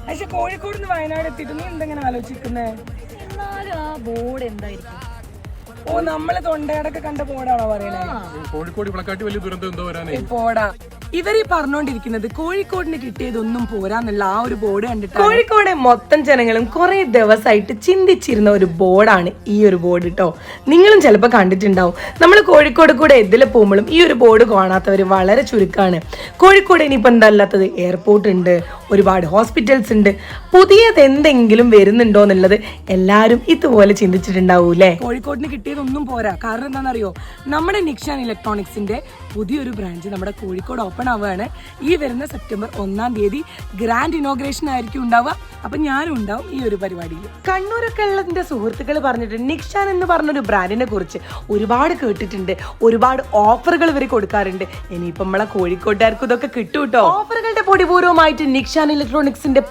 പക്ഷെ കോഴിക്കോട് നിന്ന് വയനാട് എത്തിയിട്ട് നീ എന്തെങ്ങനെ ആലോചിക്കുന്നേ? എന്നാലും ആ ബോർഡ് എന്തായിരിക്കും? ഓ, നമ്മള് തൊണ്ടയടൊക്കെ കണ്ട ബോർഡാണോ പറയണേ? കോഴിക്കോട് വിളക്കാട്ടി വലിയ ദുരന്തം എന്തോ വരാനേ. പോടാ, ഇവരീ പറഞ്ഞോണ്ടിരിക്കുന്നത് കോഴിക്കോടിന് കിട്ടിയതൊന്നും പോരാന്നുള്ള ആ ഒരു ബോർഡ് കണ്ടിട്ട് കോഴിക്കോടെ മൊത്തം ജനങ്ങളും കുറെ ദിവസമായിട്ട് ചിന്തിച്ചിരുന്ന ഒരു ബോർഡാണ് ഈ ഒരു ബോർഡ് കേട്ടോ. നിങ്ങളും ചിലപ്പോൾ കണ്ടിട്ടുണ്ടാവും. നമ്മൾ കോഴിക്കോട് കൂടെ എതിലെ പോകുമ്പോഴും ഈ ഒരു ബോർഡ് കാണാത്തവർ വളരെ ചുരുക്കമാണ്. കോഴിക്കോട് ഇനിയിപ്പോൾ എന്താ അല്ലാത്തത്? എയർപോർട്ട് ഉണ്ട്, ഒരുപാട് ഹോസ്പിറ്റൽസ് ഉണ്ട്. പുതിയത് എന്തെങ്കിലും വരുന്നുണ്ടോ എന്നുള്ളത് എല്ലാവരും ഇതുപോലെ ചിന്തിച്ചിട്ടുണ്ടാവൂലേ. കോഴിക്കോടിന് കിട്ടിയതൊന്നും പോരാ. കാരണം എന്താണെന്നറിയോ? നമ്മുടെ നിക്ഷാൻ ഇലക്ട്രോണിക്സിന്റെ പുതിയൊരു ബ്രാഞ്ച് നമ്മുടെ കോഴിക്കോട് ഓപ്പൺ ആവുകയാണ്. ഈ വരുന്ന സെപ്റ്റംബർ 1-ാം തീയതി ഗ്രാൻഡ് ഇനോഗ്രേഷൻ ആയിരിക്കും ഉണ്ടാവുക. അപ്പൊ ഞാനും ഉണ്ടാവും ഈ ഒരു പരിപാടിയിൽ. കണ്ണൂരൊക്കെ ഉള്ളതിന്റെ സുഹൃത്തുക്കൾ പറഞ്ഞിട്ട് നിക്ഷാൻ എന്ന് പറഞ്ഞൊരു ബ്രാൻഡിനെ കുറിച്ച് ഒരുപാട് കേട്ടിട്ടുണ്ട്. ഒരുപാട് ഓഫറുകൾ ഇവർ കൊടുക്കാറുണ്ട്. ഇനിയിപ്പം നമ്മളെ കോഴിക്കോട്ടുകാർക്കും ഇതൊക്കെ കിട്ടും കേട്ടോ. ഓഫറുകളുടെ പൊടിപൂർവ്വമായിട്ട് നിക്ഷാൻ ഇലക്ട്രോണിക്സിന്റെ